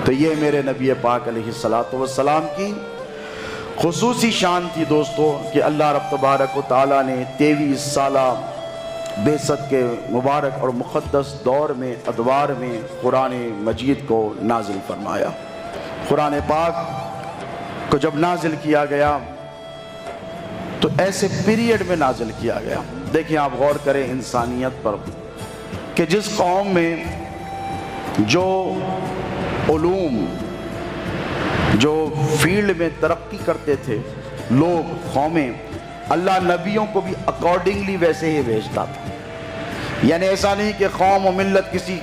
تو یہ میرے نبی پاک علیہ السلام کی خصوصی شان تھی دوستو کہ اللہ رب تبارک و تعالیٰ نے 23 سالہ بعثت کے مبارک اور مقدس دور میں ادوار میں قرآن مجید کو نازل فرمایا۔ قرآن پاک کو جب نازل کیا گیا تو ایسے پیریڈ میں نازل کیا گیا۔ دیکھیں آپ غور کریں انسانیت پر کہ جس قوم میں جو علوم جو فیلڈ میں ترقی کرتے تھے لوگ قومیں، اللہ نبیوں کو بھی اکارڈنگلی ویسے ہی بھیجتا تھا۔ یعنی ایسا نہیں کہ قوم و ملت کسی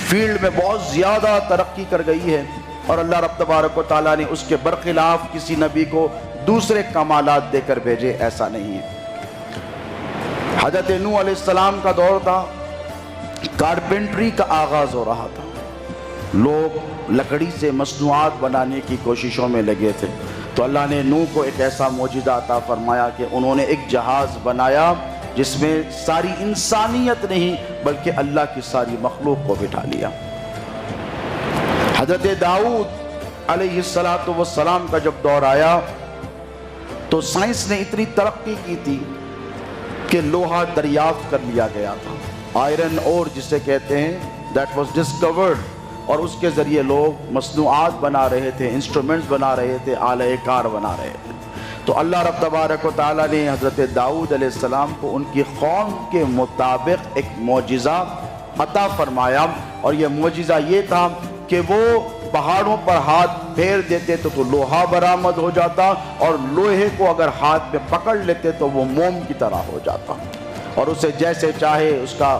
فیلڈ میں بہت زیادہ ترقی کر گئی ہے اور اللہ رب تبارک و تعالیٰ نے اس کے برخلاف کسی نبی کو دوسرے کمالات دے کر بھیجے، ایسا نہیں ہے۔ حضرت نوح علیہ السلام کا دور تھا، کارپینٹری کا آغاز ہو رہا تھا، لوگ لکڑی سے مصنوعات بنانے کی کوششوں میں لگے تھے، تو اللہ نے نوح کو ایک ایسا معجزہ عطا فرمایا کہ انہوں نے ایک جہاز بنایا جس میں ساری انسانیت نہیں بلکہ اللہ کی ساری مخلوق کو بٹھا لیا۔ حضرت داؤد علیہ السلام کا جب دور آیا تو سائنس نے اتنی ترقی کی تھی کہ لوہا دریافت کر لیا گیا تھا، آئرن اور جسے کہتے ہیں that was discovered، اور اس کے ذریعے لوگ مصنوعات بنا رہے تھے، انسٹرومنٹس بنا رہے تھے، آلہ کار بنا رہے تھے۔ تو اللہ رب تبارک و تعالیٰ نے حضرت داؤد علیہ السلام کو ان کی قوم کے مطابق ایک معجزہ عطا فرمایا، اور یہ معجزہ یہ تھا کہ وہ پہاڑوں پر ہاتھ پھیر دیتے تو لوہا برآمد ہو جاتا، اور لوہے کو اگر ہاتھ میں پکڑ لیتے تو وہ موم کی طرح ہو جاتا، اور اسے جیسے چاہے اس کا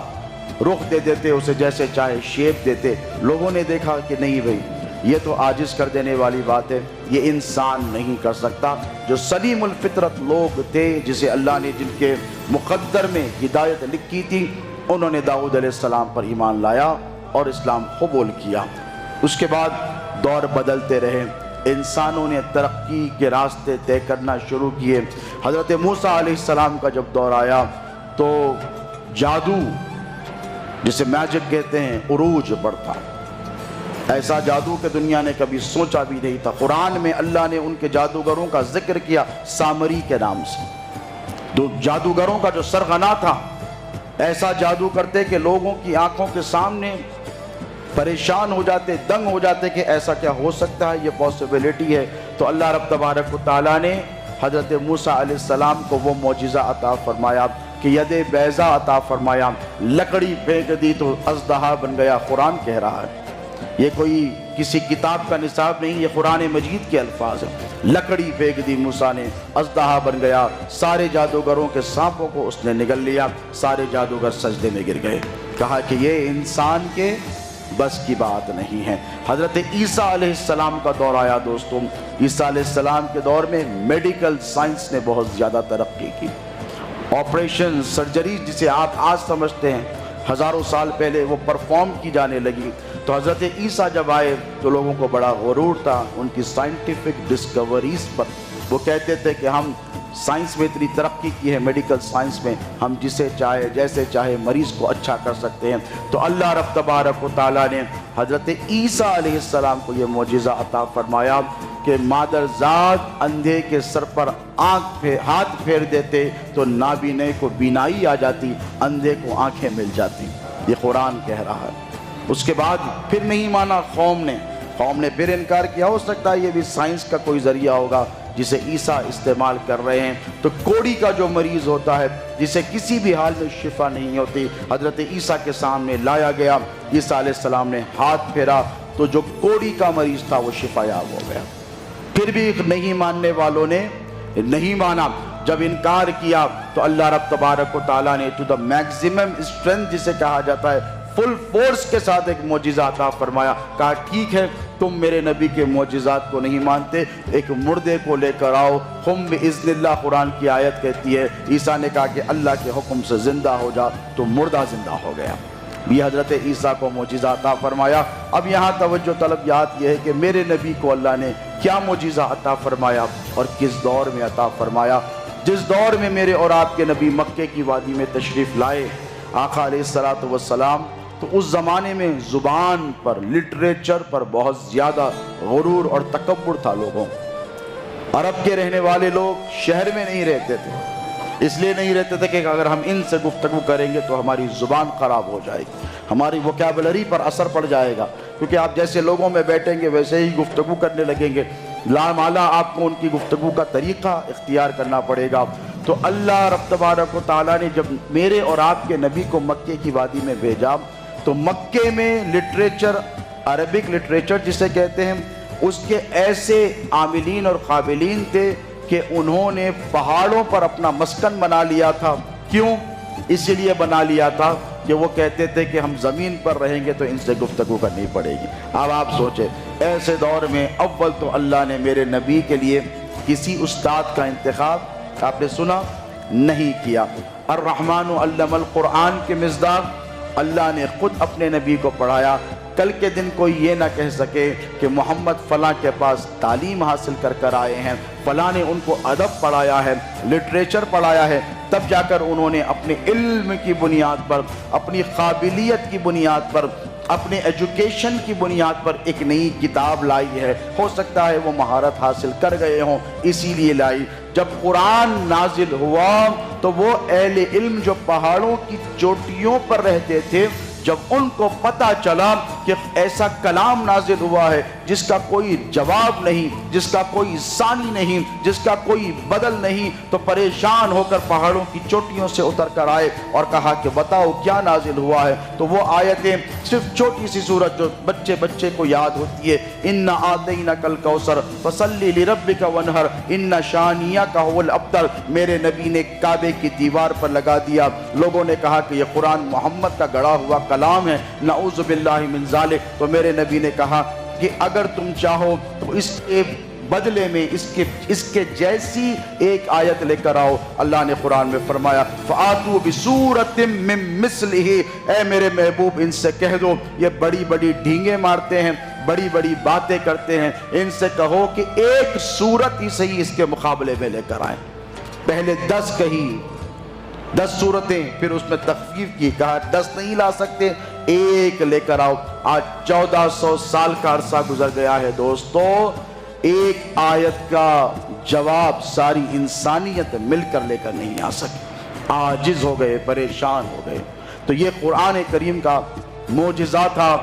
رخ دے دیتے، اسے جیسے چاہے شیپ دیتے۔ لوگوں نے دیکھا کہ نہیں بھئی یہ تو عاجز کر دینے والی بات ہے، یہ انسان نہیں کر سکتا۔ جو سلیم الفطرت لوگ تھے جسے اللہ نے جن کے مقدر میں ہدایت لکھی تھی، انہوں نے داؤد علیہ السلام پر ایمان لایا اور اسلام قبول کیا۔ اس کے بعد دور بدلتے رہے، انسانوں نے ترقی کے راستے طے کرنا شروع کیے۔ حضرت موسیٰ علیہ السلام کا جب دور آیا تو جادو جسے میجک کہتے ہیں عروج پڑتا، ایسا جادو کہ دنیا نے کبھی سوچا بھی نہیں تھا۔ قرآن میں اللہ نے ان کے جادوگروں کا ذکر کیا سامری کے نام سے، تو جادوگروں کا جو سرغنہ تھا، ایسا جادو کرتے کہ لوگوں کی آنکھوں کے سامنے پریشان ہو جاتے، دنگ ہو جاتے کہ ایسا کیا ہو سکتا ہے، یہ پاسبلٹی ہے۔ تو اللہ رب تبارک و تعالیٰ نے حضرت موسیٰ علیہ السلام کو وہ معجزہ عطا فرمایا کہ ید بیضا عطا فرمایا، لکڑی پھینک دی تو اژدہا بن گیا۔ قرآن کہہ رہا ہے، یہ کوئی کسی کتاب کا نصاب نہیں، یہ قرآن مجید کے الفاظ ہیں۔ لکڑی پھینک دی موسیٰ نے، اژدہا بن گیا، سارے جادوگروں کے سانپوں کو اس نے نگل لیا، سارے جادوگر سجدے میں گر گئے۔ کہا کہ یہ انسان کے بس کی بات نہیں ہے۔ حضرت عیسیٰ علیہ السلام کا دور آیا دوستوں۔ عیسیٰ علیہ السلام کے دور میں میڈیکل سائنس نے بہت زیادہ ترقی کی۔ آپریشن، سرجری جسے آپ آج سمجھتے ہیں، ہزاروں سال پہلے وہ پرفارم کی جانے لگی۔ تو حضرت عیسیٰ جب آئے تو لوگوں کو بڑا غرور تھا ان کی سائنٹیفک ڈسکوریز پر۔ وہ کہتے تھے کہ ہم سائنس میں اتنی ترقی کی ہے، میڈیکل سائنس میں، ہم جسے چاہے جیسے چاہے مریض کو اچھا کر سکتے ہیں۔ تو اللہ رب تبارک و تعالیٰ نے حضرت عیسیٰ علیہ السلام کو یہ معجزہ عطا فرمایا کہ مادر ذات اندھے کے سر پر ہاتھ پھیر دیتے تو نابینے کو بینائی آ جاتی، اندھے کو آنکھیں مل جاتی۔ یہ قرآن کہہ رہا ہے۔ اس کے بعد پھر نہیں مانا قوم نے پھر انکار کیا، ہو سکتا ہے یہ بھی سائنس کا کوئی ذریعہ ہوگا جسے عیسیٰ استعمال کر رہے ہیں۔ تو کوڑی کا جو مریض ہوتا ہے جسے کسی بھی حال میں شفا نہیں ہوتی، حضرت عیسیٰ کے سامنے لایا گیا، عیسیٰ علیہ السلام نے ہاتھ پھیرا تو جو کوڑی کا مریض تھا وہ شفا یاب ہو گیا۔ پھر بھی نہیں ماننے والوں نے نہیں مانا، جب انکار کیا تو اللہ رب تبارک و تعالیٰ نے ٹو دا میکسیمم اسٹرینتھ جسے کہا جاتا ہے، فل فورس کے ساتھ ایک معجزہ عطا فرمایا۔ کہا ٹھیک ہے تم میرے نبی کے معجزات کو نہیں مانتے، ایک مردے کو لے کر آؤ، قم بإذن اللہ قرآن کی آیت کہتی ہے۔ عیسیٰ نے کہا کہ اللہ کے حکم سے زندہ ہو جا، تو مردہ زندہ ہو گیا۔ یہ حضرت عیسیٰ کو معجزہ عطا فرمایا۔ اب یہاں توجہ طلبیات یہ ہے کہ میرے نبی کو اللہ نے کیا معجزہ عطا فرمایا اور کس دور میں عطا فرمایا۔ جس دور میں میرے اور آپ کے نبی مکے کی وادی میں تشریف لائے، آقا علیہ السلام تو اس زمانے میں زبان پر، لٹریچر پر بہت زیادہ غرور اور تکبر تھا لوگوں۔ عرب کے رہنے والے لوگ شہر میں نہیں رہتے تھے، اس لیے نہیں رہتے تھے کہ اگر ہم ان سے گفتگو کریں گے تو ہماری زبان خراب ہو جائے گی، ہماری ووکیبلری پر اثر پڑ جائے گا، کیونکہ آپ جیسے لوگوں میں بیٹھیں گے ویسے ہی گفتگو کرنے لگیں گے، لامالا آپ کو ان کی گفتگو کا طریقہ اختیار کرنا پڑے گا۔ تو اللہ رب تبارک و تعالیٰ نے جب میرے اور آپ کے نبی کو مکے کی وادی میں بھیجا تو مکے میں لٹریچر، عربک لٹریچر جسے کہتے ہیں، اس کے ایسے عاملین اور قابلین تھے کہ انہوں نے پہاڑوں پر اپنا مسکن بنا لیا تھا۔ کیوں؟ اس لیے بنا لیا تھا کہ وہ کہتے تھے کہ ہم زمین پر رہیں گے تو ان سے گفتگو کرنی پڑے گی۔ اب آپ سوچیں، ایسے دور میں اول تو اللہ نے میرے نبی کے لیے کسی استاد کا انتخاب آپ نے سنا نہیں کیا۔ الرحمن علم القرآن کے مصداق اللہ نے خود اپنے نبی کو پڑھایا۔ کل کے دن کوئی یہ نہ کہہ سکے کہ محمد فلاں کے پاس تعلیم حاصل کر آئے ہیں، فلاں نے ان کو ادب پڑھایا ہے، لٹریچر پڑھایا ہے، تب جا کر انہوں نے اپنے علم کی بنیاد پر، اپنی قابلیت کی بنیاد پر، اپنے ایجوکیشن کی بنیاد پر ایک نئی کتاب لائی ہے۔ ہو سکتا ہے وہ مہارت حاصل کر گئے ہوں، اسی لیے لائی۔ جب قرآن نازل ہوا تو وہ اہل علم جو پہاڑوں کی چوٹیوں پر رہتے تھے، جب ان کو پتہ چلا کہ ایسا کلام نازل ہوا ہے جس کا کوئی جواب نہیں، جس کا کوئی ثانی نہیں، جس کا کوئی بدل نہیں، تو پریشان ہو کر پہاڑوں کی چوٹیوں سے اتر کر آئے اور کہا کہ بتاؤ کیا نازل ہوا ہے۔ تو وہ آیتیں، صرف چھوٹی سی سورت جو بچے کو یاد ہوتی ہے، اِنَّا أَعْطَيْنَاكَ الْكَوْثَرَ فَصَلِّ لِرَبِّكَ وَانْحَرْ إِنَّ شَانِئَكَ هُوَ الْأَبْتَرُ، میرے نبی نے کعبے کی دیوار پر لگا دیا۔ لوگوں نے کہا کہ یہ قرآن محمد کا گڑھا ہوا کلام ہے، نعوذ باللہ من ذالک۔ تو میرے نبی نے کہا کہ اگر تم چاہو تو اس کے بدلے میں اس کے جیسی ایک آیت لے کر آؤ۔ اللہ نے قرآن میں فرمایا فَآتُوا بِسُورَةٍ مِّن مِّثْلِهِ، اے میرے محبوب ان سے کہہ دو، یہ بڑی بڑی ڈھینگیں مارتے ہیں، بڑی بڑی باتیں کرتے ہیں، ان سے کہو کہ ایک سورت ہی صحیح اس کے مقابلے میں لے کر آئیں۔ پہلے 10 کہی، 10 سورتیں، پھر اس میں تخفیف کی، کہا 10 نہیں لا سکتے، ایک لے کر آؤ۔ آج 1400 سال کا عرصہ گزر گیا ہے دوستو، ایک آیت کا جواب ساری انسانیت مل کر لے کر نہیں آ سکی، عاجز ہو گئے، پریشان ہو گئے۔ تو یہ قرآن کریم کا معجزہ تھا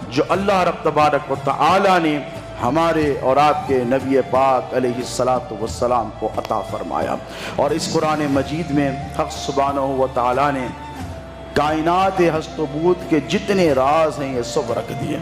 جو اللہ رب تبارک و تعالی نے ہمارے اور آپ کے نبی پاک علیہ السلام کو عطا فرمایا۔ اور اس قرآن مجید میں حق سبحانہ و تعالی نے کائنات ہست و بود کے جتنے راز ہیں یہ سب رکھ دیے۔